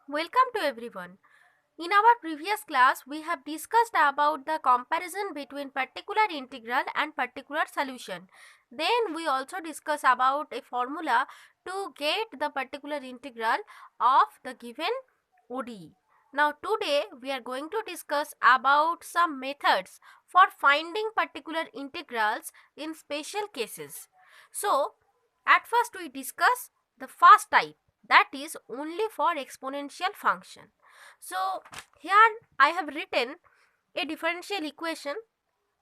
Welcome to everyone. In our previous class, we have discussed about the comparison between particular integral and particular solution. Then we also discussed about a formula to get the particular integral of the given ODE. Now today we are going to discuss about some methods for finding particular integrals in special cases. So at first we discuss the first type, that is only for exponential function. So here I have written a differential equation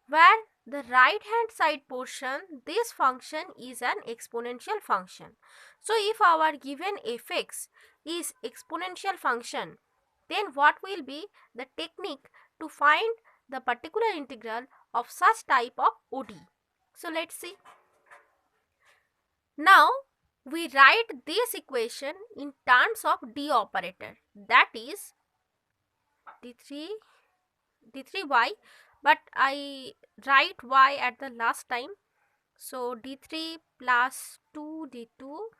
where the right hand side portion, this function is an exponential function. So if our given fx is exponential function, then what will be the technique to find the particular integral of such type of ODE? So let's see. Now we write this equation in terms of d operator, that is d3y, but I write y at the last time. So d3 plus 2d2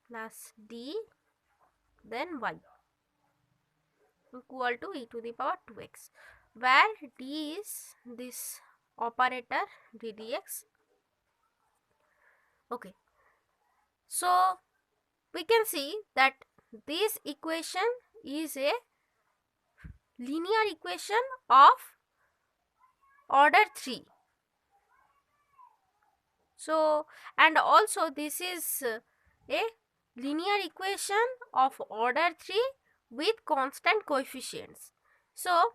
plus d then y equal to e to the power 2x, where d is this operator ddx. Okay, so we can see that this equation is a linear equation of order 3. So and also this is a linear equation of order 3 with constant coefficients. So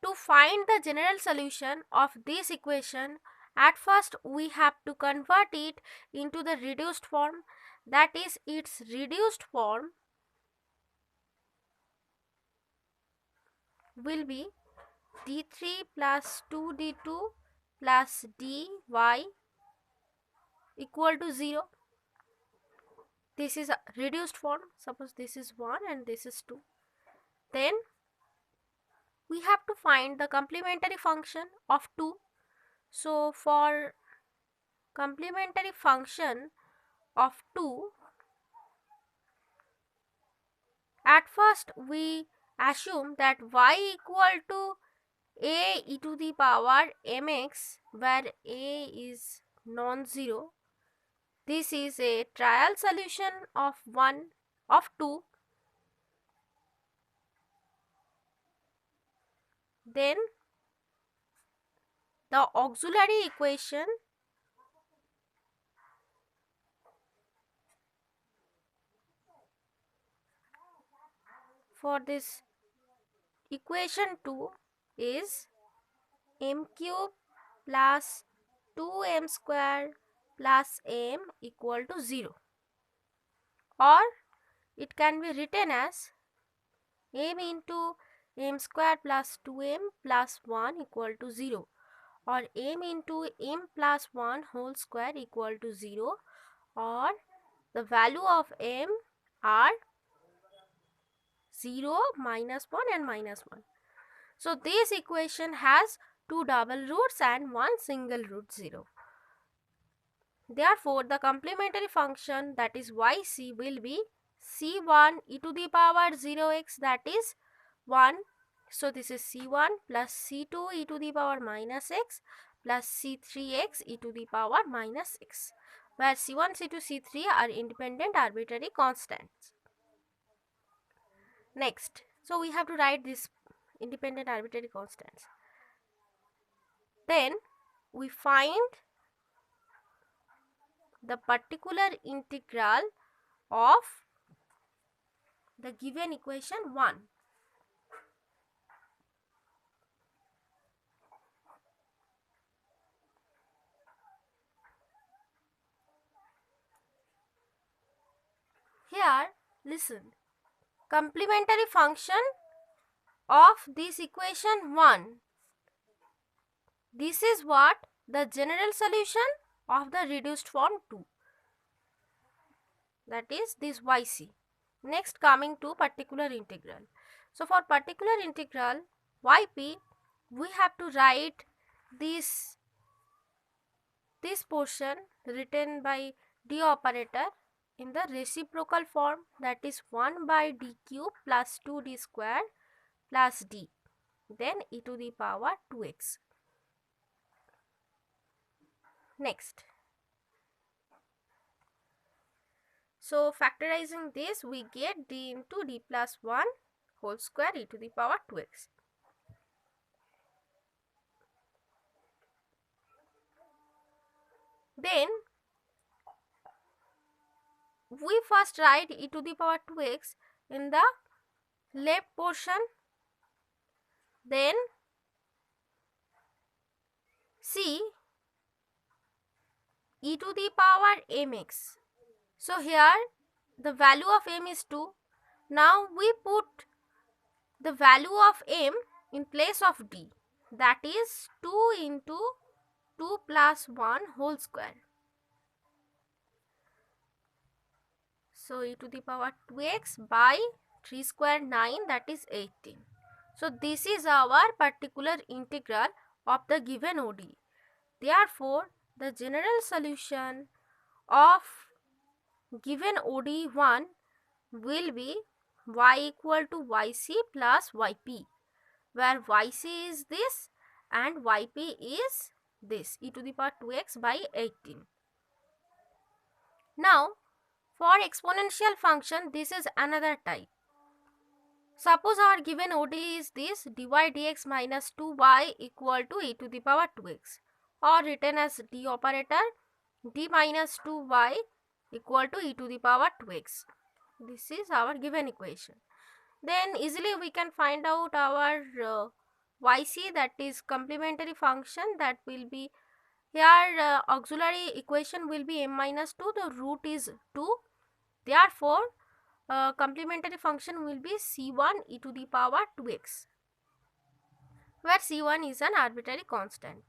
to find the general solution of this equation, at first we have to convert it into the reduced form, that is its reduced form will be d3 plus 2d2 plus dy equal to 0. This is a reduced form. Suppose this is 1 and this is 2. Then we have to find the complementary function of 2. So for complementary function of 2, at first we assume that y equal to a e to the power mx, where a is non-zero. This is a trial solution of 2. Then the auxiliary equation for this equation 2 is m cube plus 2m square plus m equal to 0, or it can be written as m into m square plus 2m plus 1 equal to 0, or m into m plus 1 whole square equal to 0, or the value of m are 0, -1 and -1. So this equation has two double roots and one single root 0. Therefore, the complementary function, that is yc, will be c1 e to the power 0x, that is 1. So this is c1 plus c2 e to the power minus x plus c3x e to the power minus x, where c1, c2, c3 are independent arbitrary constants. Next, so we have to write this independent arbitrary constants. Then we find the particular integral of the given equation 1. Here listen, complementary function of this equation 1, this is what the general solution of the reduced form 2, that is this yc. Next, coming to particular integral. So for particular integral yp, we have to write this portion written by d operator in the reciprocal form, that is 1 by d cube plus 2d square plus d, then e to the power 2x. Next, so factorizing this, we get d into d plus 1 whole square e to the power 2x. Then we first write e to the power 2x in the left portion, then see e to the power mx. So here the value of m is 2. Now we put the value of m in place of d, that is 2 into 2 plus 1 whole square. So e to the power 2x by 3 square 9, that is 18. So this is our particular integral of the given ODE. Therefore, the general solution of given ODE1 will be y equal to yc plus yp, where yc is this and yp is this, e to the power 2x by 18. Now, for exponential function, this is another type. Suppose our given ODE is this, dy dx minus 2y equal to e to the power 2x, or written as d operator, d minus 2y equal to e to the power 2x. This is our given equation. Then easily we can find out our yc, that is complementary function, that will be here auxiliary equation will be m minus 2, the root is 2. Therefore, complementary function will be c1 e to the power 2x, where c1 is an arbitrary constant.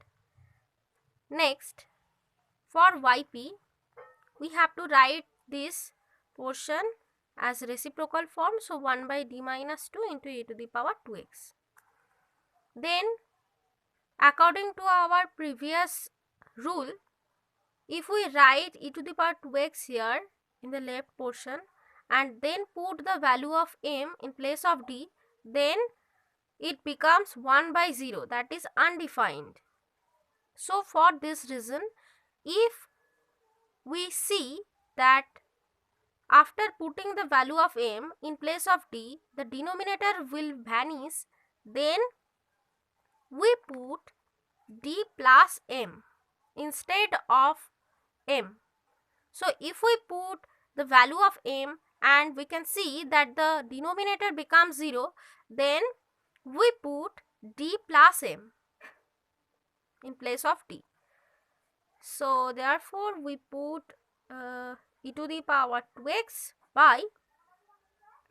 Next, for yp, we have to write this portion as reciprocal form, so 1 by d minus 2 into e to the power 2x. Then, according to our previous rule, if we write e to the power 2x here in the left portion and then put the value of m in place of d, then it becomes 1 by 0, that is undefined. So for this reason, if we see that after putting the value of m in place of d, the denominator will vanish, then we put d plus m instead of m. So if we put the value of m and we can see that the denominator becomes 0, then we put d plus m in place of d. So therefore we put e to the power 2x by,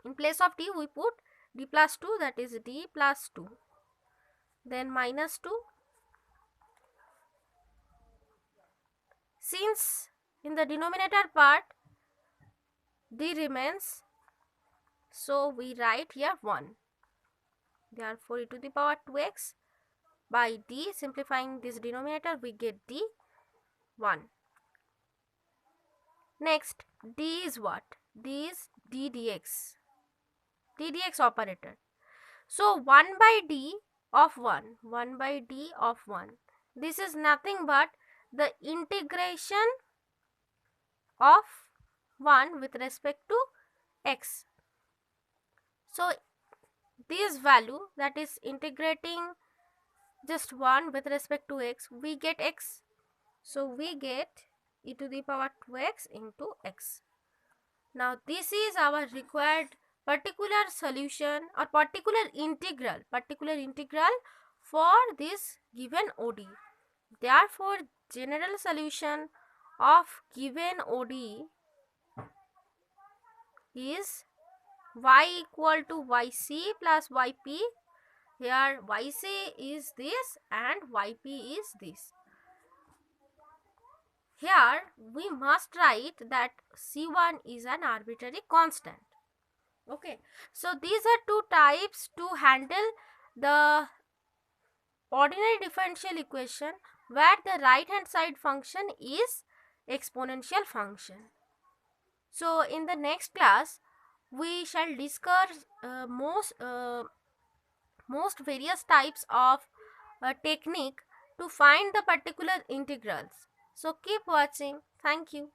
in place of d we put d plus 2, that is d plus 2, then minus 2. Since in the denominator part d remains, so we write here 1. Therefore, e to the power 2x by d, simplifying this denominator, we get d 1. Next, d is what? D is d dx, d dx operator. So 1 by d of 1, 1 by d of 1, this is nothing but the integration of 1 with respect to x. So this value, that is integrating just 1 with respect to x, we get x. So we get e to the power 2x into x. Now this is our required particular solution or particular integral for this given ODE. Therefore, general solution of given ODE is y equal to yc plus yp. Here yc is this and yp is this. Here we must write that c1 is an arbitrary constant. Okay, so these are two types to handle the ordinary differential equation where the right hand side function is exponential function. So in the next class we shall discuss most various types of technique to find the particular integrals. So keep watching. Thank you.